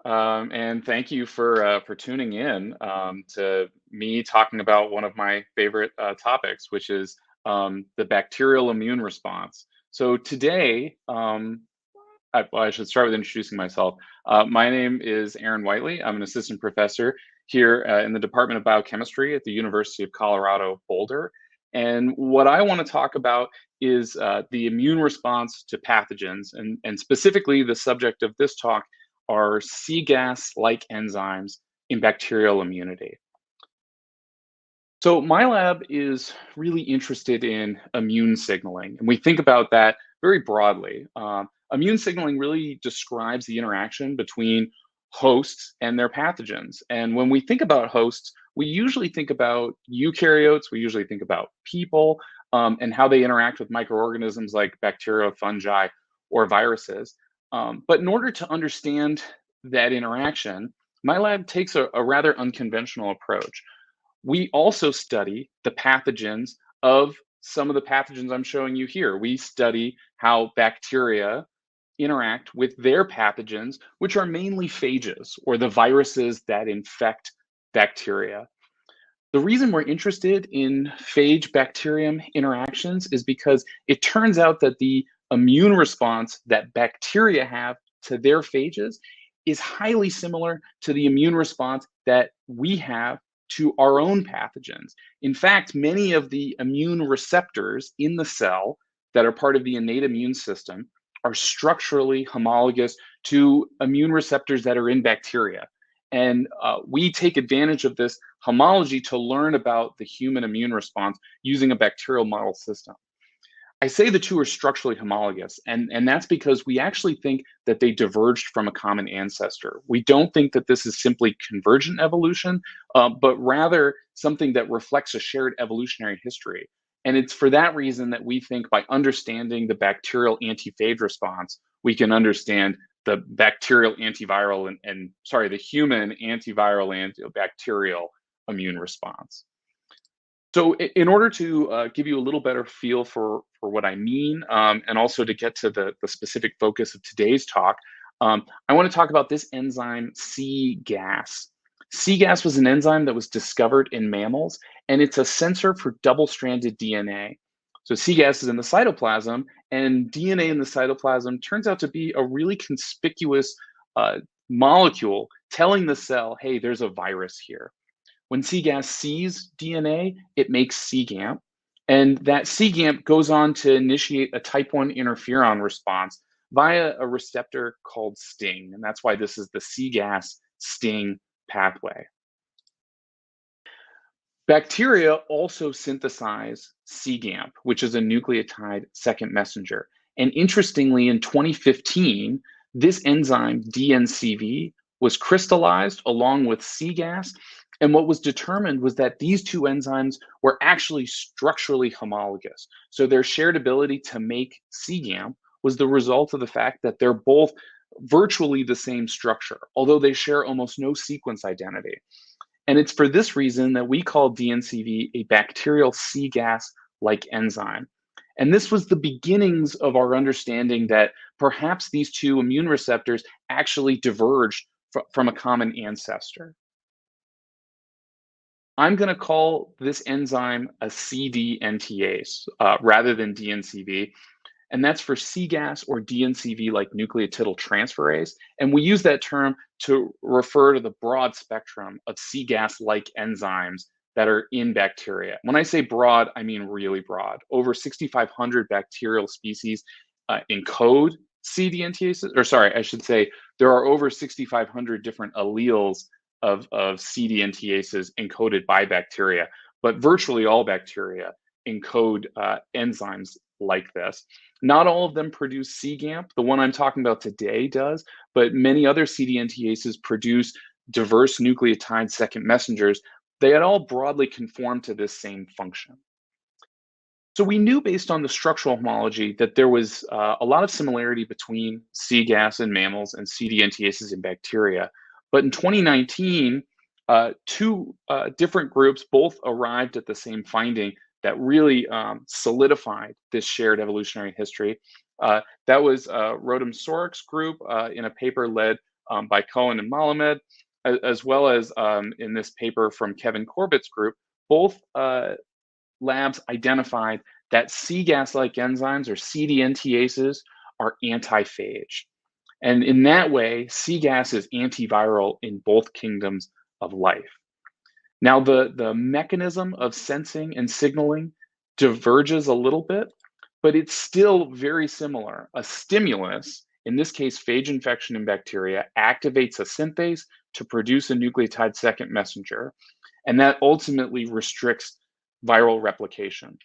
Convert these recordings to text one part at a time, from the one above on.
and thank you for tuning in to me talking about one of my favorite topics, which is the bacterial immune response. So today, well, I should start with introducing myself. My name is Aaron Whiteley. I'm an assistant professor here in the Department of Biochemistry at the University of Colorado Boulder. And what I want to talk about is the immune response to pathogens, and specifically the subject of this talk are cGAS-like enzymes in bacterial immunity. So my lab is really interested in immune signaling, and we think about that very broadly. Immune signaling really describes the interaction between hosts and their pathogens. And when we think about hosts, we usually think about eukaryotes, we usually think about people, and how they interact with microorganisms like bacteria, fungi, or viruses. But in order to understand that interaction, my lab takes a rather unconventional approach. We also study the pathogens of some of the pathogens I'm showing you here. We study how bacteria interact with their pathogens, which are mainly phages, or the viruses that infect bacteria. The reason we're interested in phage bacterium interactions is because it turns out that the immune response that bacteria have to their phages is highly similar to the immune response that we have to our own pathogens. In fact, many of the immune receptors in the cell that are part of the innate immune system are structurally homologous to immune receptors that are in bacteria. And we take advantage of this homology to learn about the human immune response using a bacterial model system. I say the two are structurally homologous, and that's because we actually think that they diverged from a common ancestor. We don't think that this is simply convergent evolution, but rather something that reflects a shared evolutionary history. And it's for that reason that we think by understanding the bacterial antiphage response, we can understand the bacterial antiviral the human antiviral and bacterial immune response. So in order to give you a little better feel for what I mean, and also to get to the specific focus of today's talk, I want to talk about this enzyme cGAS. cGAS was an enzyme that was discovered in mammals, and it's a sensor for double-stranded DNA. So cGAS is in the cytoplasm, and DNA in the cytoplasm turns out to be a really conspicuous molecule telling the cell, hey, there's a virus here. When cGAS sees DNA, it makes cGAMP, and that cGAMP goes on to initiate a type 1 interferon response via a receptor called STING, and that's why this is the cGAS-STING pathway. Bacteria also synthesize cGAMP, which is a nucleotide second messenger. And interestingly, in 2015, this enzyme, DncV, was crystallized along with cGAS. And what was determined was that these two enzymes were actually structurally homologous. So their shared ability to make cGAMP was the result of the fact that they're both virtually the same structure, although they share almost no sequence identity. And it's for this reason that we call DncV a bacterial cGAS-like enzyme. And this was the beginnings of our understanding that perhaps these two immune receptors actually diverged from a common ancestor. I'm going to call this enzyme a CD-NTase rather than DncV. And that's for cGAS or DncV-like nucleotidyltransferase. And we use that term to refer to the broad spectrum of cGAS-like enzymes that are in bacteria. When I say broad, I mean really broad. Over 6,500 bacterial species encode CD-NTases, or sorry, I should say there are over 6,500 different alleles of CD-NTases encoded by bacteria, but virtually all bacteria encode enzymes like this. Not all of them produce cGAMP. The one I'm talking about today does, but many other CD-NTases produce diverse nucleotide second messengers. They had all broadly conform to this same function. So we knew based on the structural homology that there was a lot of similarity between cGAS in mammals and CD-NTases in bacteria. But in 2019, two different groups both arrived at the same finding that really solidified this shared evolutionary history. That was Rodham Sorik's group in a paper led by Cohen and Malamed, as well as in this paper from Kevin Corbett's group, both labs identified that cGAS-like enzymes, or CD-NTases, are antiphage. And in that way, cGAS is antiviral in both kingdoms of life. Now, the mechanism of sensing and signaling diverges a little bit, but it's still very similar. A stimulus, in this case, phage infection in bacteria, activates a synthase to produce a nucleotide second messenger, and that ultimately restricts viral replication.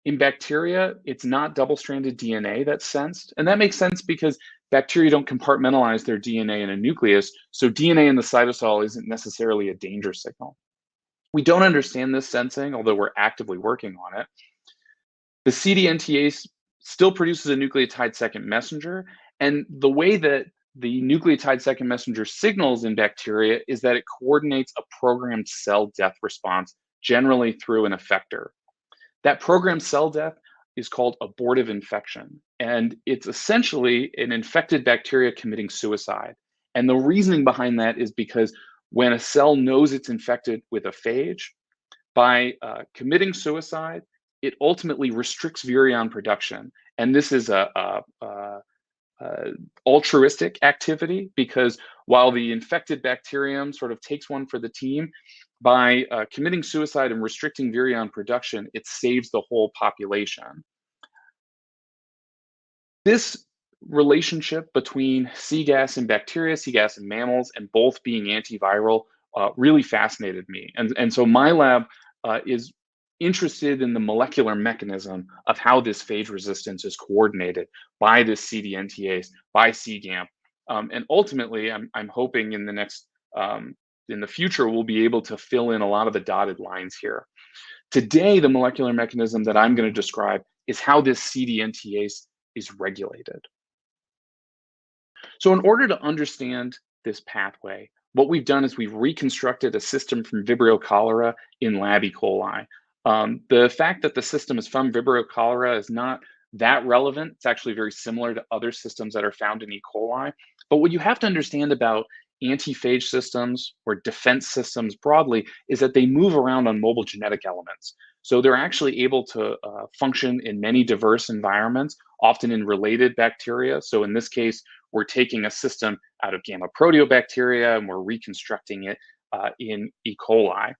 In bacteria, it's not double-stranded DNA that's sensed, and that makes sense because bacteria don't compartmentalize their DNA in a nucleus, so DNA in the cytosol isn't necessarily a danger signal. We don't understand this sensing, although we're actively working on it. The CD-NTase still produces a nucleotide second messenger, and the way that the nucleotide second messenger signals in bacteria is that it coordinates a programmed cell death response, generally through an effector. That programmed cell death is called abortive infection, and it's essentially an infected bacteria committing suicide. And the reasoning behind that is because when a cell knows it's infected with a phage, by committing suicide, it ultimately restricts virion production. And this is a altruistic activity, because while the infected bacterium sort of takes one for the team, by committing suicide and restricting virion production, it saves the whole population. This relationship between cGAS and bacteria, cGAS and mammals, and both being antiviral really fascinated me. And so my lab is interested in the molecular mechanism of how this phage resistance is coordinated by this CD-NTase, by cGAMP. And ultimately, I'm hoping in the future, we'll be able to fill in a lot of the dotted lines here. Today, the molecular mechanism that I'm going to describe is how this CD-NTase is regulated. So in order to understand this pathway, what we've done is we've reconstructed a system from Vibrio cholera in lab E. coli. The fact that the system is from Vibrio cholera is not that relevant. It's actually very similar to other systems that are found in E. coli. But what you have to understand about antiphage systems or defense systems broadly is that they move around on mobile genetic elements. So they're actually able to function in many diverse environments, often in related bacteria. So in this case, we're taking a system out of gamma proteobacteria and we're reconstructing it in E. coli.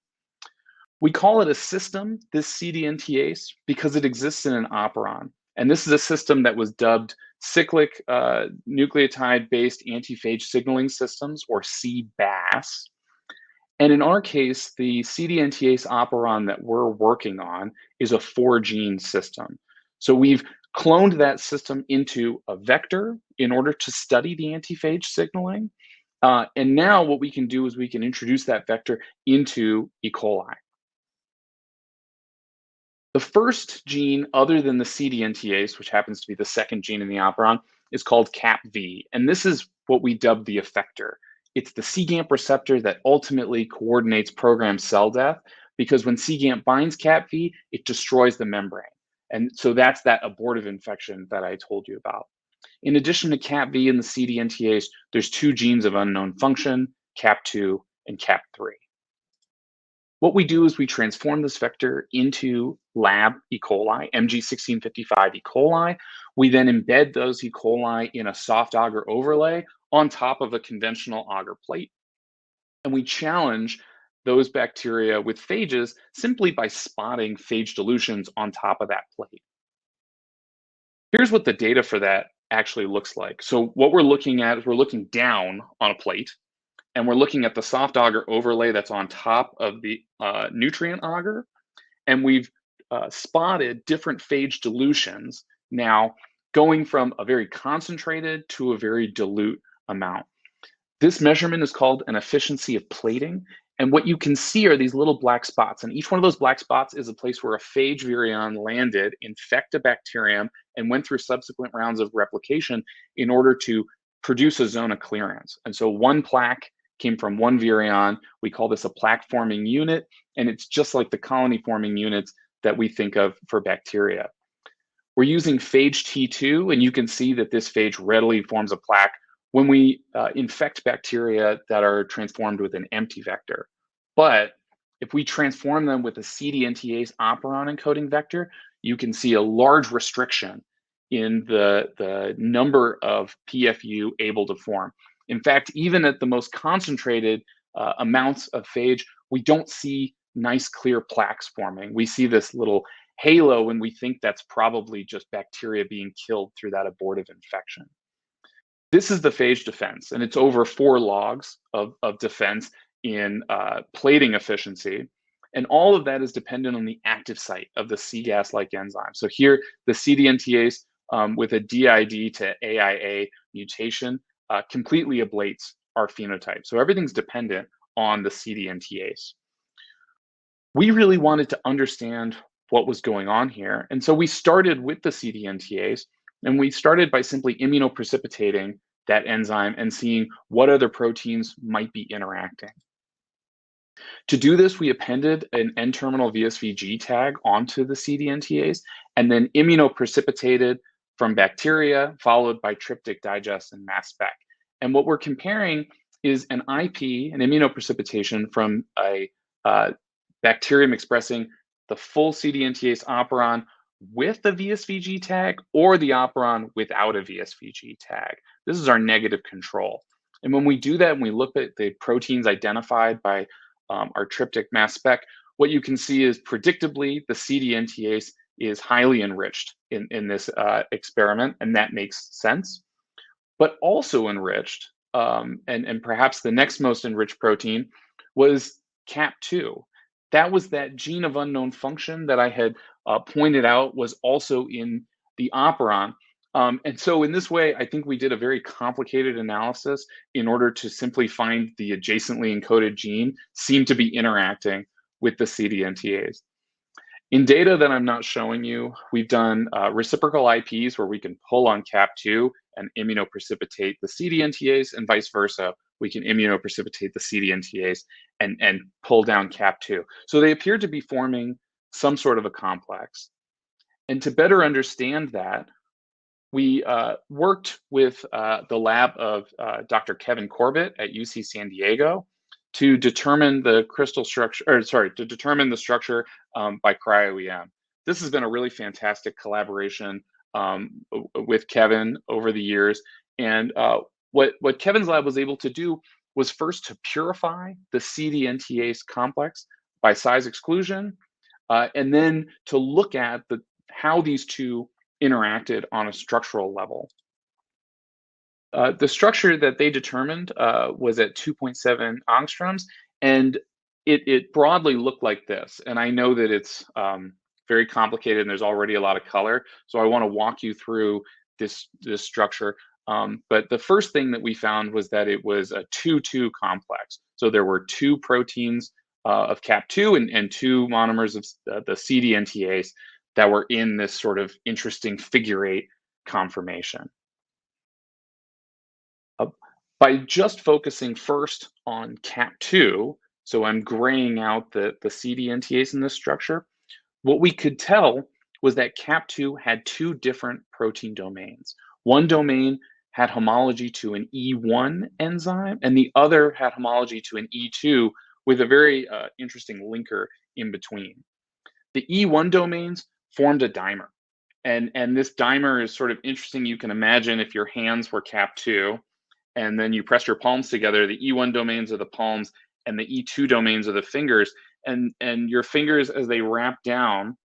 We call it a system, this CD-NTase, because it exists in an operon. And this is a system that was dubbed cyclic nucleotide-based antiphage signaling systems, or cBAS. And in our case, the CD-NTase operon that we're working on is a 4-gene system. So we've cloned that system into a vector in order to study the antiphage signaling. And now what we can do is we can introduce that vector into E. coli. The first gene, other than the CD-NTase, which happens to be the second gene in the operon, is called CAPV. And this is what we dub the effector. It's the cGAMP receptor that ultimately coordinates programmed cell death, because when cGAMP binds CAPV, it destroys the membrane. And so that's that abortive infection that I told you about. In addition to CAPV and the CD-NTase, there's 2 genes of unknown function, CAP2 and CAP3. What we do is we transform this vector into lab E. coli, MG1655 E. coli. We then embed those E. coli in a soft agar overlay on top of a conventional agar plate. And we challenge those bacteria with phages simply by spotting phage dilutions on top of that plate. Here's what the data for that actually looks like. So what we're looking at is we're looking down on a plate, and we're looking at the soft agar overlay that's on top of the nutrient agar, and we've spotted different phage dilutions now going from a very concentrated to a very dilute amount. This measurement is called an efficiency of plating, and what you can see are these little black spots, and each one of those black spots is a place where a phage virion landed, infect a bacterium, and went through subsequent rounds of replication in order to produce a zone of clearance. And so one plaque came from one virion. We call this a plaque forming unit, and it's just like the colony forming units that we think of for bacteria. We're using phage T2, and you can see that this phage readily forms a plaque when we infect bacteria that are transformed with an empty vector. But if we transform them with a CD-NTase operon encoding vector, you can see a large restriction in the number of PFU able to form. In fact, even at the most concentrated amounts of phage, we don't see nice clear plaques forming. We see this little halo, and we think that's probably just bacteria being killed through that abortive infection. This is the phage defense, and it's over 4 logs of defense in plating efficiency. And all of that is dependent on the active site of the cGAS-like enzyme. So here, the CD-NTase with a DID to AIA mutation completely ablates our phenotype. So everything's dependent on the CD-NTase. We really wanted to understand what was going on here. And so we started with the CD-NTase, and we started by simply immunoprecipitating that enzyme and seeing what other proteins might be interacting. To do this, we appended an N-terminal VSV-G tag onto the CD-NTase and then immunoprecipitated from bacteria, followed by tryptic digest and mass spec. And what we're comparing is an IP, an immunoprecipitation from a bacterium expressing the full CD-NTase operon with the VSV-G tag or the operon without a VSV-G tag. This is our negative control. And when we do that and we look at the proteins identified by our tryptic mass spec, what you can see is predictably the CD-NTase is highly enriched in this experiment, and that makes sense. But also enriched, and perhaps the next most enriched protein was CAP2. That was that gene of unknown function that I had pointed out was also in the operon. And so in this way, I think we did a very complicated analysis in order to simply find the adjacently encoded gene seemed to be interacting with the CD-NTase. In data that I'm not showing you, we've done reciprocal IPs where we can pull on CAP2 and immunoprecipitate the CD-NTase, and vice versa. We can immunoprecipitate the CD-NTase and pull down CAP2. So they appear to be forming some sort of a complex. And to better understand that, we worked with the lab of Dr. Kevin Corbett at UC San Diego to determine the crystal structure, or sorry, to determine the structure by cryo-EM. This has been a really fantastic collaboration with Kevin over the years. And what Kevin's lab was able to do was first to purify the CD-NTase complex by size exclusion, and then to look at how these two interacted on a structural level. The structure that they determined was at 2.7 angstroms, and it broadly looked like this. And I know that it's very complicated and there's already a lot of color, so I want to walk you through this structure. But the first thing that we found was that it was a 2-2 complex. So there were 2 proteins of CAP2 and 2 monomers of the CD-NTase that were in this sort of interesting figure 8 conformation. By just focusing first on CAP2, so I'm graying out the CD-NTase in this structure, what we could tell was that CAP2 had 2 different protein domains. One domain had homology to an E1 enzyme, and the other had homology to an E2 with a very interesting linker in between. The E1 domains formed a dimer, and this dimer is sort of interesting. You can imagine if your hands were CAP2, and then you press your palms together, the E1 domains are the palms, and the E2 domains are the fingers, and your fingers, as they wrap down,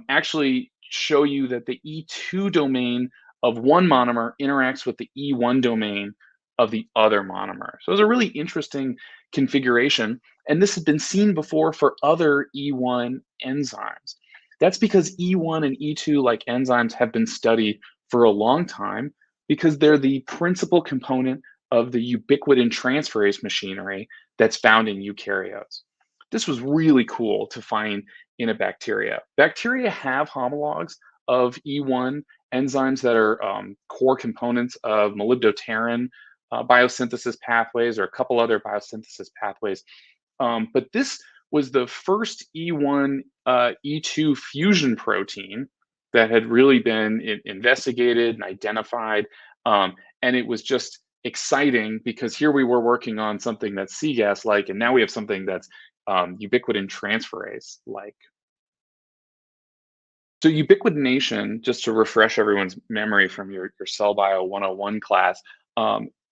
actually show you that the E2 domain of one monomer interacts with the E1 domain of the other monomer. So it's a really interesting configuration, and this has been seen before for other E1 enzymes. That's because E1 and E2 like enzymes have been studied for a long time because they're the principal component of the ubiquitin transferase machinery that's found in eukaryotes. This was really cool to find in a bacteria. Bacteria have homologs of E1 enzymes that are core components of molybdopterin biosynthesis pathways or a couple other biosynthesis pathways. But this was the first E1 E2 fusion protein that had really been investigated and identified. And it was just exciting because here we were working on something that's cGAS-like, and now we have something that's ubiquitin transferase-like. So ubiquitination, just to refresh everyone's memory from your Cell Bio 101 class,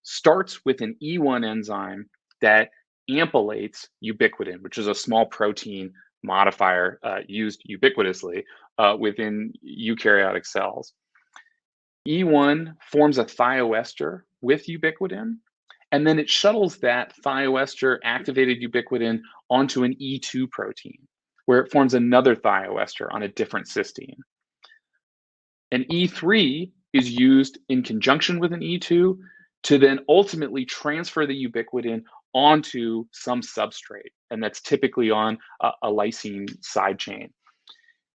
starts with an E1 enzyme that amylates ubiquitin, which is a small protein modifier used ubiquitously within eukaryotic cells. E1 forms a thioester with ubiquitin, and then it shuttles that thioester activated ubiquitin onto an E2 protein, where it forms another thioester on a different cysteine. An E3 is used in conjunction with an E2 to then ultimately transfer the ubiquitin onto some substrate, and that's typically on a lysine side chain.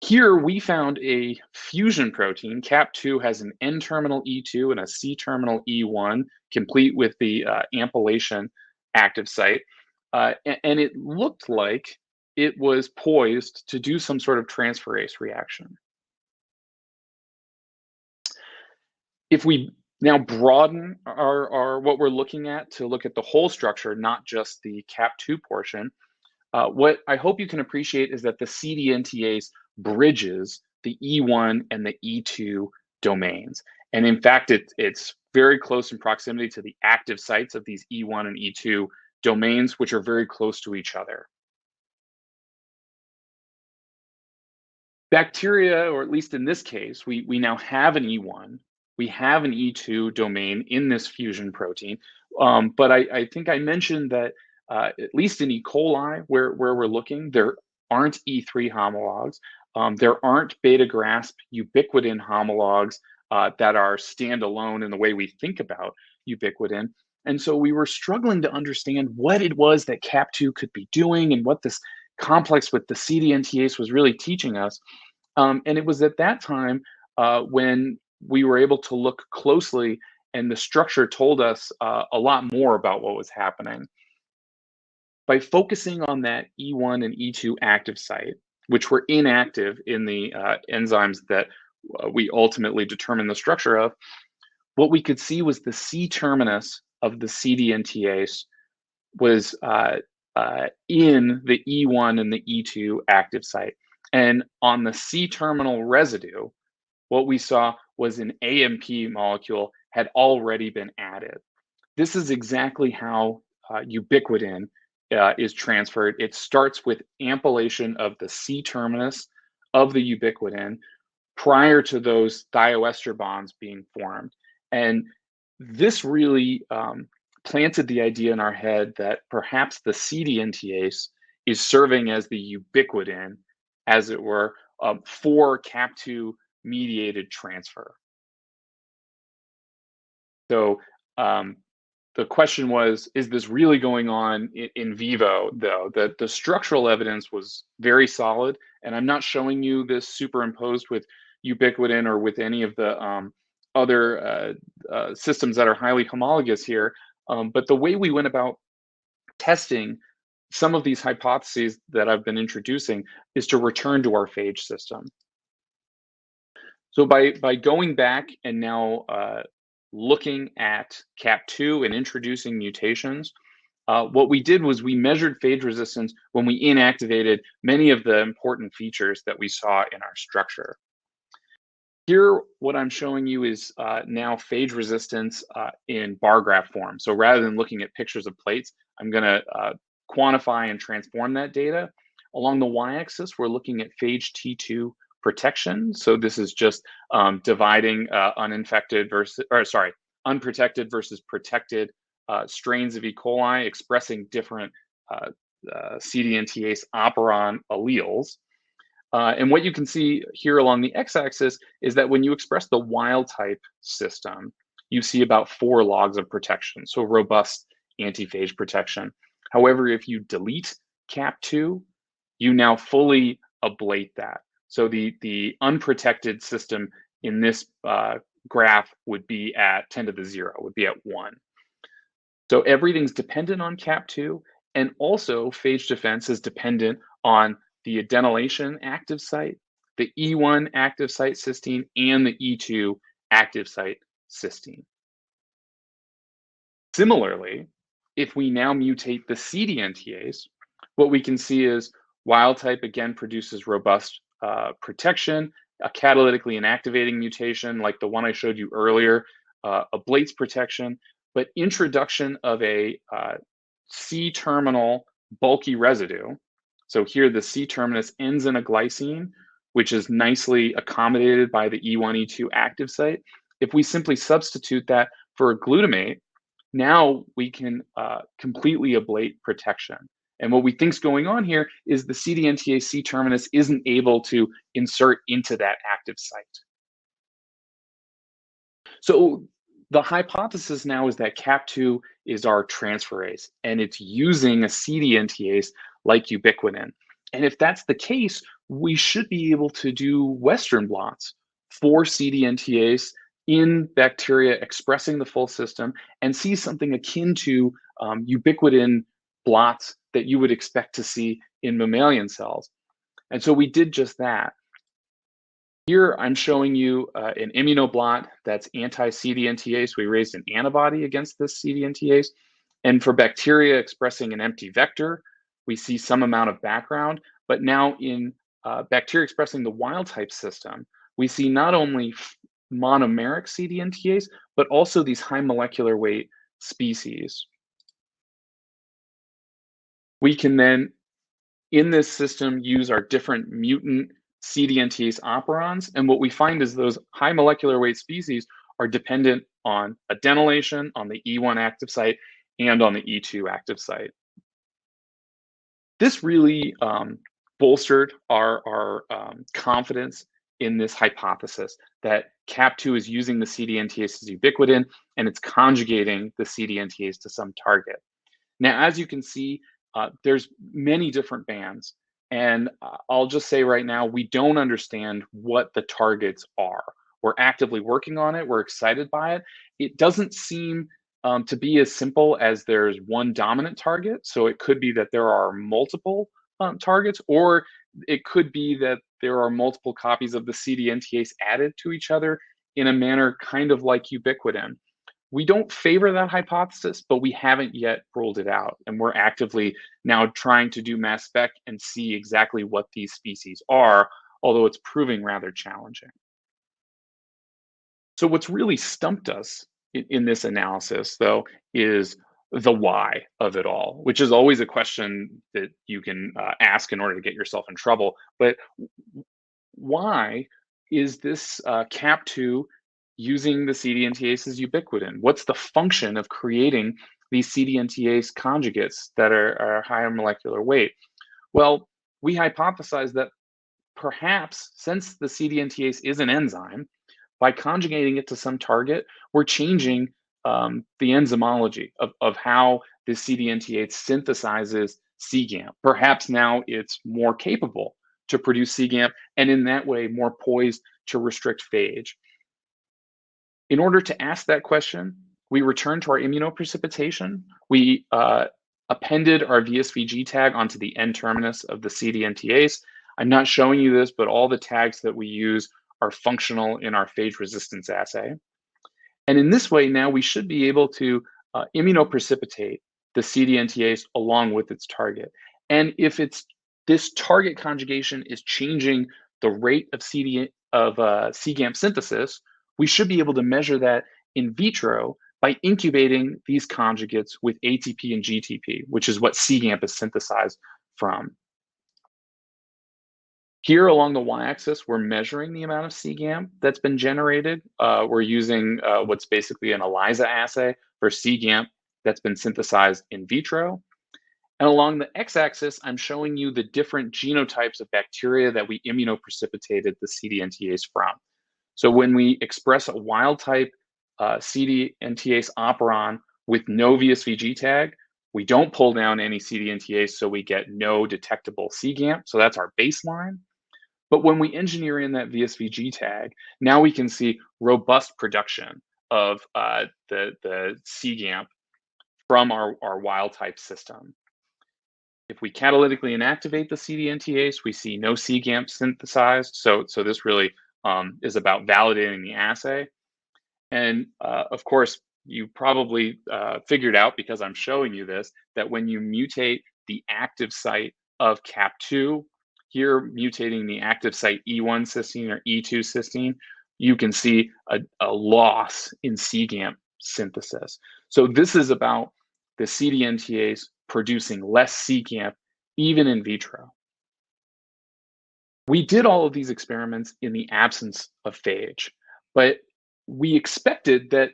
Here we found a fusion protein. CAP2 has an N-terminal E2 and a C-terminal E1, complete with the ampylation active site. And it looked like it was poised to do some sort of transferase reaction. If we now broaden our what we're looking at to look at the whole structure, not just the CAP2 portion, what I hope you can appreciate is that the CD-NTase bridges the E1 and the E2 domains. And in fact, it's very close in proximity to the active sites of these E1 and E2 domains, which are very close to each other. Bacteria, or at least in this case, we now have an E1, we have an E2 domain in this fusion protein. But I think I mentioned that at least in E. coli, where we're looking, there aren't E3 homologs. There aren't beta-grasp ubiquitin homologs that are standalone in the way we think about ubiquitin. And so we were struggling to understand what it was that CAP2 could be doing and what this complex with the CD-NTase was really teaching us. And it was at that time when we were able to look closely, and the structure told us a lot more about what was happening. By focusing on that E1 and E2 active site, which were inactive in the enzymes that we ultimately determined the structure of, what we could see was the C terminus of the CD-NTase was in the E1 and the E2 active site. And on the C terminal residue, what we saw was an AMP molecule had already been added. This is exactly how ubiquitin is transferred. It starts with ampylation of the C terminus of the ubiquitin prior to those thioester bonds being formed. And this really planted the idea in our head that perhaps the CD-NTase is serving as the ubiquitin, as it were, for CAP2 mediated transfer. So the question was, is this really going on in vivo, though? The structural evidence was very solid, and I'm not showing you this superimposed with ubiquitin or with any of the other systems that are highly homologous here. But the way we went about testing some of these hypotheses that I've been introducing is to return to our phage system. So by going back and now looking at CAP2 and introducing mutations, what we did was we measured phage resistance when we inactivated many of the important features that we saw in our structure. Here, what I'm showing you is now phage resistance in bar graph form. So rather than looking at pictures of plates, I'm going to quantify and transform that data. Along the y-axis, we're looking at phage T2 protection. So this is just dividing unprotected versus protected strains of E. coli expressing different CD-NTase operon alleles. And what you can see here along the x-axis is that when you express the wild type system, you see about 4 logs of protection, so robust antiphage protection. However, if you delete CAP2, you now fully ablate that. So the unprotected system in this graph would be at 10 to the 0, would be at 1. So everything's dependent on CAP2, and also phage defense is dependent on the adenylation active site, the E1 active site cysteine, and the E2 active site cysteine. Similarly, if we now mutate the CD-NTase, what we can see is wild type again produces robust protection. A catalytically inactivating mutation, like the one I showed you earlier, ablates protection, but introduction of a C-terminal bulky residue. So here the C-terminus ends in a glycine, which is nicely accommodated by the E1, E2 active site. If we simply substitute that for a glutamate, now we can completely ablate protection. And what we think is going on here is the CD-NTase C-terminus isn't able to insert into that active site. So the hypothesis now is that CAP2 is our transferase, and it's using a CD-NTase like ubiquitin. And if that's the case, we should be able to do Western blots for CD-NTase in bacteria expressing the full system and see something akin to ubiquitin blots that you would expect to see in mammalian cells. And so we did just that. Here I'm showing you an immunoblot that's anti-CD-NTase. We raised an antibody against this CD-NTase. And for bacteria expressing an empty vector, we see some amount of background. But now in bacteria expressing the wild type system, we see not only monomeric CD-NTase, but also these high molecular weight species. We can then, in this system, use our different mutant CD-NTase operons, and what we find is those high molecular weight species are dependent on adenylation, on the E1 active site, and on the E2 active site. This really bolstered our confidence in this hypothesis that CAP2 is using the CD-NTase as ubiquitin, and it's conjugating the CD-NTase to some target. Now, as you can see, there's many different bands, and I'll just say right now, we don't understand what the targets are. We're actively working on it. We're excited by it. It doesn't seem to be as simple as there's one dominant target. So it could be that there are multiple targets, or it could be that there are multiple copies of the CD-NTase added to each other in a manner kind of like ubiquitin. We don't favor that hypothesis, but we haven't yet ruled it out. And we're actively now trying to do mass spec and see exactly what these species are, although it's proving rather challenging. So what's really stumped us in this analysis, though, is the why of it all, which is always a question that you can ask in order to get yourself in trouble. But why is this CAP2 using the CD-NTase as ubiquitin? What's the function of creating these CD-NTase conjugates that are higher molecular weight? Well, we hypothesize that perhaps since the CD-NTase is an enzyme, by conjugating it to some target, we're changing the enzymology of how the CD-NTase synthesizes cGAMP. Perhaps now it's more capable to produce cGAMP, and in that way, more poised to restrict phage. In order to ask that question, we returned to our immunoprecipitation. We appended our VSVG tag onto the N-terminus of the CD-NTase. I'm not showing you this, but all the tags that we use are functional in our phage resistance assay. And in this way, now we should be able to immunoprecipitate the CD-NTase along with its target. And if this target conjugation is changing the rate of cGAMP synthesis, we should be able to measure that in vitro by incubating these conjugates with ATP and GTP, which is what cGAMP is synthesized from. Here along the y-axis, we're measuring the amount of cGAMP that's been generated. We're using what's basically an ELISA assay for cGAMP that's been synthesized in vitro. And along the x-axis, I'm showing you the different genotypes of bacteria that we immunoprecipitated the CD-NTase from. So when we express a wild type CD-NTase operon with no VSVG tag, we don't pull down any CD-NTase, so we get no detectable cGAMP. So that's our baseline. But when we engineer in that VSVG tag, now we can see robust production of the cGAMP from our wild type system. If we catalytically inactivate the CD-NTase, we see no cGAMP synthesized. So this really is about validating the assay. And of course, you probably figured out, because I'm showing you this, that when you mutate the active site of CAP2, here mutating the active site E1 cysteine or E2 cysteine, you can see a loss in cGAMP synthesis. So this is about the CD-NTase producing less cGAMP even in vitro. We did all of these experiments in the absence of phage, but we expected that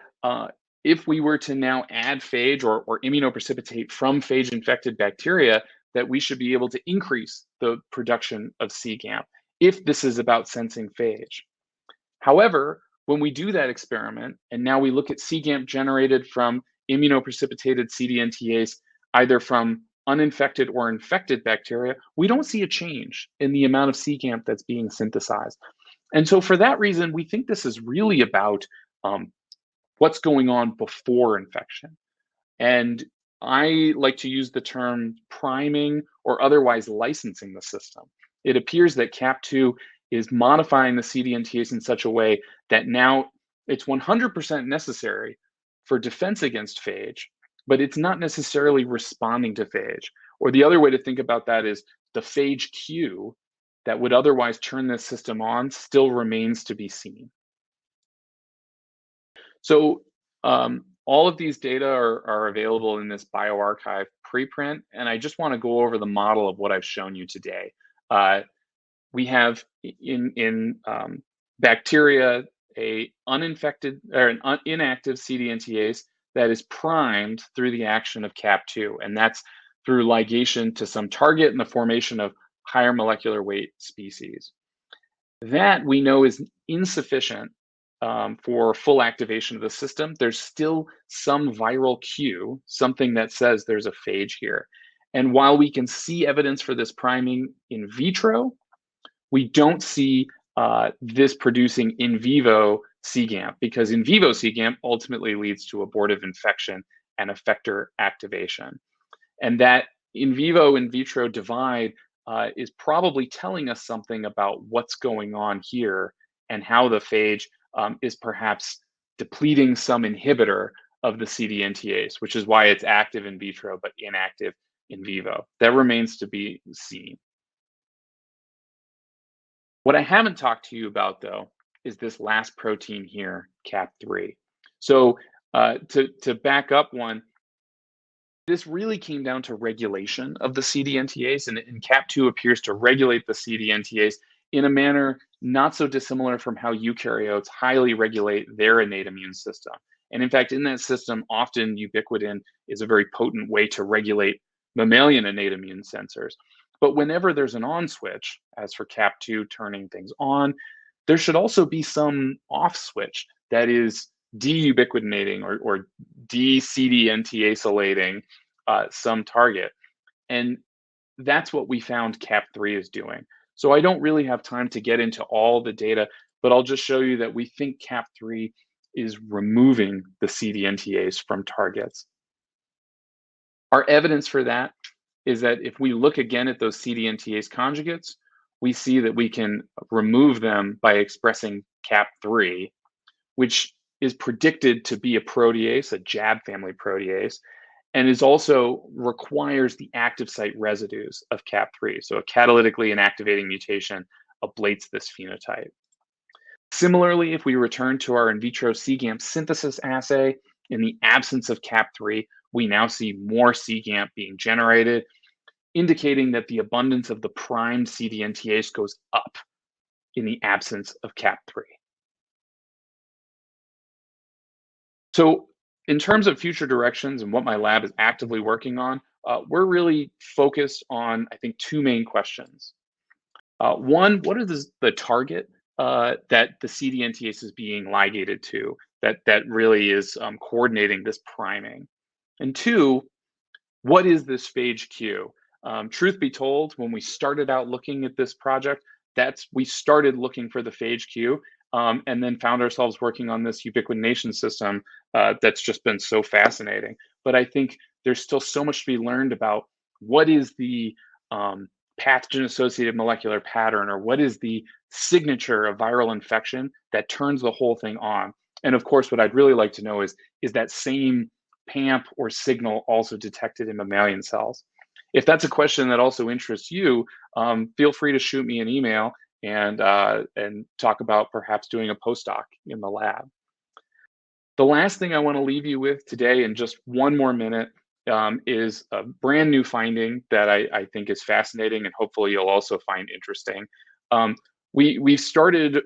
if we were to now add phage or immunoprecipitate from phage-infected bacteria, that we should be able to increase the production of cGAMP if this is about sensing phage. However, when we do that experiment, and now we look at cGAMP generated from immunoprecipitated CD-NTase, either from uninfected or infected bacteria, we don't see a change in the amount of cGAMP that's being synthesized. And so for that reason, we think this is really about what's going on before infection. And I like to use the term priming or otherwise licensing the system. It appears that CAP2 is modifying the CD-NTase in such a way that now it's 100% necessary for defense against phage, but it's not necessarily responding to phage. Or the other way to think about that is the phage cue that would otherwise turn this system on still remains to be seen. So all of these data are available in this bioRxiv preprint, and I just want to go over the model of what I've shown you today. We have in bacteria a uninfected or an inactive CD-NTase that is primed through the action of CAP2, and that's through ligation to some target and the formation of higher molecular weight species. That we know is insufficient for full activation of the system. There's still some viral cue, something that says there's a phage here. And while we can see evidence for this priming in vitro, we don't see this producing in vivo cGAMP, because in vivo cGAMP ultimately leads to abortive infection and effector activation. And that in vivo in vitro divide is probably telling us something about what's going on here and how the phage is perhaps depleting some inhibitor of the CD-NTase, which is why it's active in vitro but inactive in vivo. That remains to be seen. What I haven't talked to you about, though, is this last protein here, CAP3. So to back up one, this really came down to regulation of the CD-NTase, and CAP2 appears to regulate the CD-NTase in a manner not so dissimilar from how eukaryotes highly regulate their innate immune system. And in fact, in that system, often ubiquitin is a very potent way to regulate mammalian innate immune sensors. But whenever there's an on switch, as for CAP2 turning things on, there should also be some off switch that is deubiquitinating or de-CD-NTasealating some target. And that's what we found CAP3 is doing. So I don't really have time to get into all the data, but I'll just show you that we think CAP3 is removing the CD-NTase from targets. Our evidence for that is that if we look again at those CD-NTase conjugates, we see that we can remove them by expressing CAP3, which is predicted to be a protease, a JAB family protease, and is also requires the active site residues of CAP3. So a catalytically inactivating mutation ablates this phenotype. Similarly, if we return to our in vitro cGAMP synthesis assay, in the absence of CAP3, we now see more cGAMP being generated, indicating that the abundance of the primed CD-NTase goes up in the absence of CAP3. So in terms of future directions and what my lab is actively working on, we're really focused on, I think, two main questions. One, what is the target that the CD-NTase is being ligated to that really is coordinating this priming? And two, what is this phage cue? Truth be told, when we started out looking at this project, we started looking for the phage cue and then found ourselves working on this ubiquitination system that's just been so fascinating. But I think there's still so much to be learned about what is the pathogen-associated molecular pattern, or what is the signature of viral infection that turns the whole thing on. And of course, what I'd really like to know is that same PAMP or signal also detected in mammalian cells? If that's a question that also interests you, feel free to shoot me an email and talk about perhaps doing a postdoc in the lab. The last thing I want to leave you with today, in just one more minute, is a brand new finding that I think is fascinating and hopefully you'll also find interesting. Um, we've started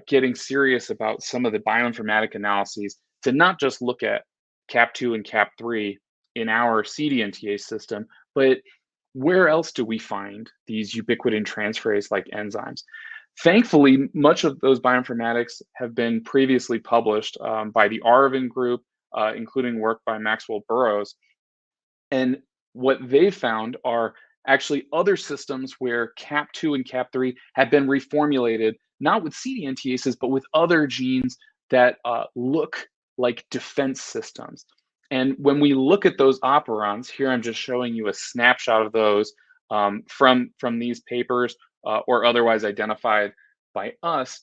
getting serious about some of the bioinformatic analyses to not just look at CAP2 and CAP3 in our CD-NTase system, but where else do we find these ubiquitin transferase like enzymes? Thankfully, much of those bioinformatics have been previously published by the Arvin group, including work by Maxwell Burrows. And what they found are actually other systems where CAP2 and CAP3 have been reformulated, not with CD-NTases, but with other genes that look like defense systems. And when we look at those operons, here I'm just showing you a snapshot of those from these papers or otherwise identified by us.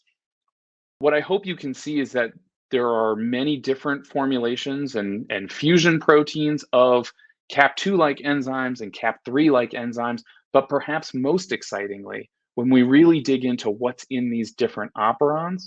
What I hope you can see is that there are many different formulations and fusion proteins of CAP2-like enzymes and CAP3-like enzymes, but perhaps most excitingly, when we really dig into what's in these different operons,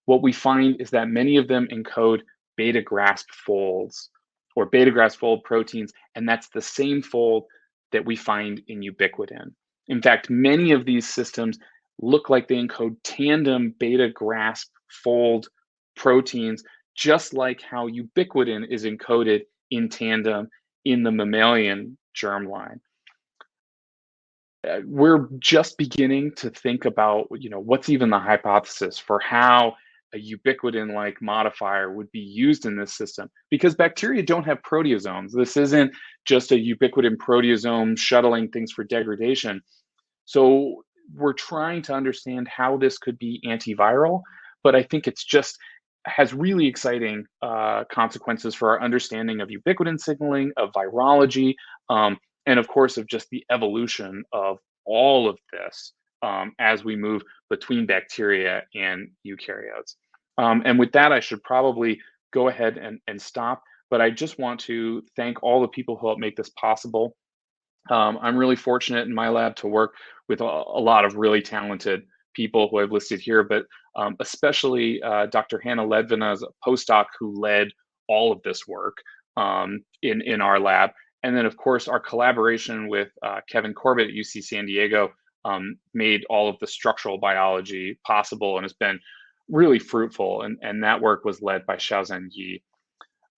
what we find is that many of them encode beta-grasp folds or beta-grasp fold proteins, and that's the same fold that we find in ubiquitin. In fact, many of these systems look like they encode tandem beta-grasp fold proteins, just like how ubiquitin is encoded in tandem in the mammalian germline. We're just beginning to think about, what's even the hypothesis for how a ubiquitin-like modifier would be used in this system, because bacteria don't have proteasomes. This isn't just a ubiquitin proteasome shuttling things for degradation. So we're trying to understand how this could be antiviral, but I think it's just has really exciting consequences for our understanding of ubiquitin signaling, of virology, and of course of just the evolution of all of this as we move between bacteria and eukaryotes. And with that, I should probably go ahead and stop, but I just want to thank all the people who helped make this possible. I'm really fortunate in my lab to work with a lot of really talented people who I've listed here, but especially Dr. Hannah Ledvina is a postdoc who led all of this work in our lab. And then, of course, our collaboration with Kevin Corbett at UC San Diego made all of the structural biology possible and has been really fruitful. And that work was led by Xiaozhen Yi.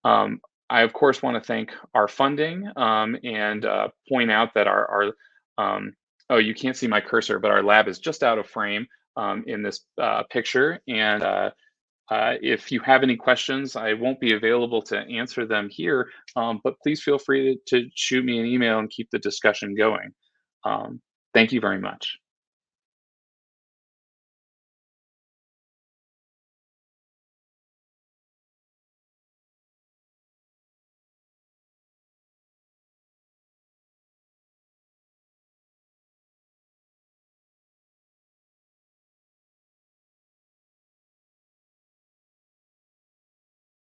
I, of course, want to thank our funding and point out that oh, you can't see my cursor, but our lab is just out of frame in this picture. And if you have any questions, I won't be available to answer them here, but please feel free to shoot me an email and keep the discussion going. Thank you very much.